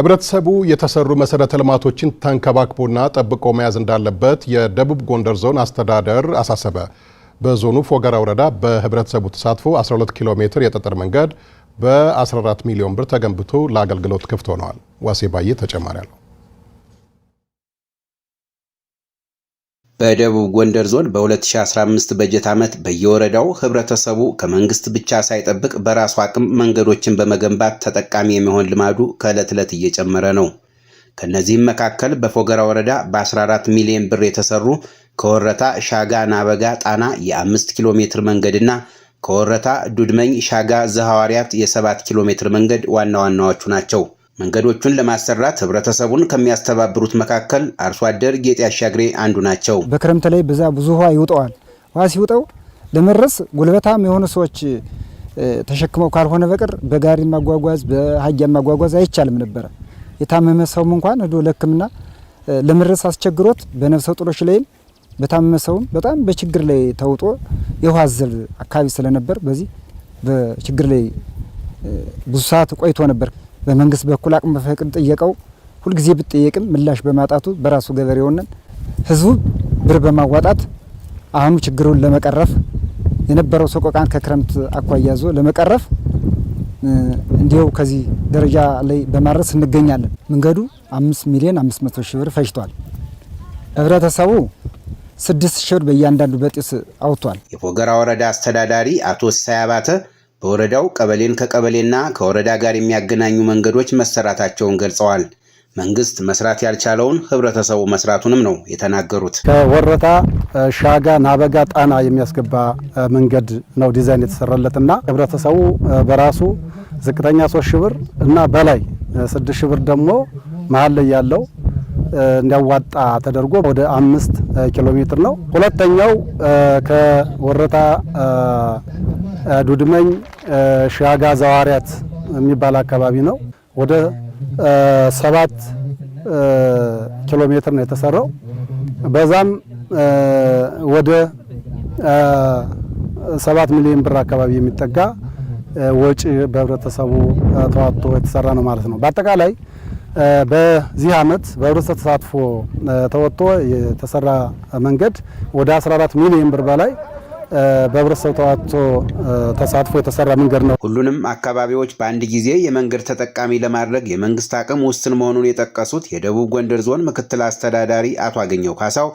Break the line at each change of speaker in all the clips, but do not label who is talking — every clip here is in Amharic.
ህብረተሰቡ የተሰሩ መሰረተ ልማቶችን ተንከባክቦና ጠብቆ መያዝ እንዳለበት የደቡብ ጎንደር ዞን አስተዳደር አሳሰበ። በዞኑ ፎገራ ወረዳ በህብረተሰቡ ተሳትፎ 12 ኪሎ ሜትር የጠጠር መንገድ በ14 ሚሊዮን ብር ተገንብቶ ለአገልግሎት ክፍት ሆኗል። ዋሴ ባየ ተጨማሪ አለው።
በደቡብ ጎንደር ዞን በ2015 በጀት ዓመት በየወረዳው ህብረተሰቡ ከመንግስት ብቻ ሳይጠብቅ በራሱ አቅም መንገዶችን በመገንባት ተጠቃሚ የሚሆን ልማዱ ከዕለት ዕለት እየጨመረ ነው። ከነዚህም መካከል በፎገራ ወረዳ በ14 ሚሊዮን ብር የተሰሩ ከወረታ ሻጋ ናበጋ ጣና የ5 ኪሎ ሜትር መንገድና ከወረታ ዱድመኝ ሻጋ ዘሐዋርያት የ7 ኪሎ ሜትር መንገድ ዋና ዋናዎቹ ናቸው። መንገዶቹን ለማሰራት ህብረተሰቡን ከሚያስተባብሩት መካከል አርሶ አደር ጌጤ አሻግሬ አንዱ ናቸው።
በክረምት ላይ ብዙ ውሃ ይውጣዋል። ውሃ ሲውጣው ለመድረስ ጉልበታም የሆኑ ሰዎች ተሸክመው ካልሆነ በቀር በጋሪ ማጓጓዝ በአህያ ማጓጓዝ አይቻልም ነበር። የታመመ ሰውም እንኳን ሄዶ ለሕክምና ለመድረስ አስቸግሮት በነፍሰ ጡሮች ላይ በታመመ ሰውም በጣም በችግር ላይ ተውጦ የውሃ ዘል አካባቢ ስለነበር በዚህ በችግር ላይ ብዙ ሰዓት ቆይቶ ነበር። በመንግስት በኩል አቅም በፈቅድ ጠየቀው ሁሉ ጊዜ ብትጠየቅም ምላሽ በማጣቱ በራሱ ገበሬውን ህዝቡ ብር በማዋጣት አሁን ችግሩን ለመቀረፍ የነበረው ሰቆቃን ከክረምት አኳያዞ ለመቀረፍ እንዲው ከዚህ ደረጃ ላይ በማድረስ እንገኛለን። መንገዱ 5 ሚሊዮን 500 ሺህ ብር ፈጅቷል። ህብረተሰቡ 6 ሺህ ብር በእያንዳንዱ በጢስ አውጥቷል።
የፎገራ ወረዳ አስተዳዳሪ አቶ ሳያባተ በወረዳው ቀበሌን ከቀበሌና ከወረዳ ጋር የሚያገናኙ መንገዶች መሰራታቸውን ገልጸዋል። መንግስት መስራት ያልቻለውን ህብረተሰቡ መስራቱንም ነው የተናገሩት።
ከወረታ ሻጋ ናበጋ ጣና የሚያስገባ መንገድ ነው ዲዛይን የተሰራለትና ህብረተሰቡ በራሱ ዝቅተኛ 3 ሺህ ብር እና በላይ 6 ሺህ ብር ደግሞ መሀል ላይ ያለው እንዲያዋጣ ተደርጎ ወደ 5 ኪሎ ሜትር ነው። ሁለተኛው ከወረታ ዱድመኝ ሻጋ ዘሐዋርያት የሚባል አካባቢ ነው። ወደ 7 ኪሎ ሜትር ነው የተሰራው። በዛም ወደ 7 ሚሊዮን ብር አካባቢ የሚጠጋ ወጪ በህብረተሰቡ ተዋጥቶ የተሰራ ነው ማለት ነው። በአጠቃላይ በዚህ ዓመት በህብረተሰብ ተሳትፎ ተወጥቶ የተሰራ መንገድ ወደ 14 ሚሊዮን ብር በላይ በህብረተሰብ ተሳትፎ የተሰራ መንገድ ነው።
ሁሉንም አካባቢዎች በአንድ ጊዜ የመንገድ ተጠቃሚ ለማድረግ የመንግስት አቅም ውስን መሆኑን የጠቀሱት የደቡብ ጎንደር ዞን ምክትል አስተዳዳሪ አቶ አገኘው ካሳው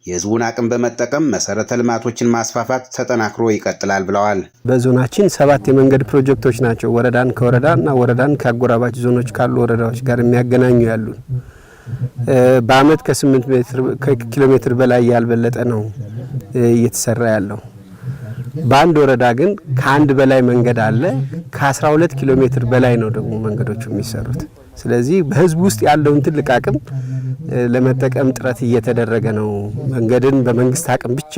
የህዝቡን አቅም በመጠቀም መሰረተ ልማቶችን ማስፋፋት ተጠናክሮ ይቀጥላል ብለዋል።
በዞናችን 7 የመንገድ ፕሮጀክቶች ናቸው ወረዳን ከወረዳና ወረዳን ከአጎራባች ዞኖች ካሉ ወረዳዎች ጋር የሚያገናኙ ያሉ በአመት ከ8 ኪሎ ሜትር በላይ ያልበለጠ ነው እየተሰራ ያለው። በአንድ ወረዳ ግን ከአንድ በላይ መንገድ አለ። ከ12 ኪሎ ሜትር በላይ ነው ደግሞ መንገዶቹ የሚሰሩት። ስለዚህ በህዝብ ውስጥ ያለውን ትልቅ አቅም ለመጠቀም ጥረት እየተደረገ ነው። መንገድን በመንግስት አቅም ብቻ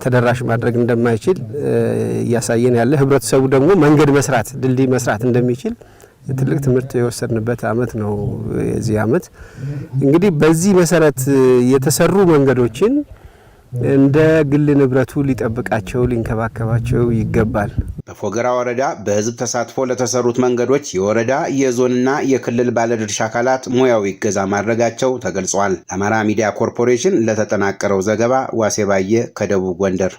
ተደራሽ ማድረግ እንደማይችል እያሳየን ያለ ህብረተሰቡ ደግሞ መንገድ መስራት ድልድይ መስራት እንደሚችል ትልቅ ትምህርት የወሰድንበት አመት ነው የዚህ አመት። እንግዲህ በዚህ መሰረት የተሰሩ መንገዶችን እንደ ግል ንብረቱ ሊጠብቃቸው ሊንከባከባቸው ይገባል።
በፎገራ ወረዳ በህዝብ ተሳትፎ ለተሰሩት መንገዶች የወረዳ የዞንና የክልል ባለድርሻ አካላት ሙያዊ እገዛ ማድረጋቸው ተገልጿል። ለአማራ ሚዲያ ኮርፖሬሽን ለተጠናቀረው ዘገባ ዋሴ ባየ ከደቡብ ጎንደር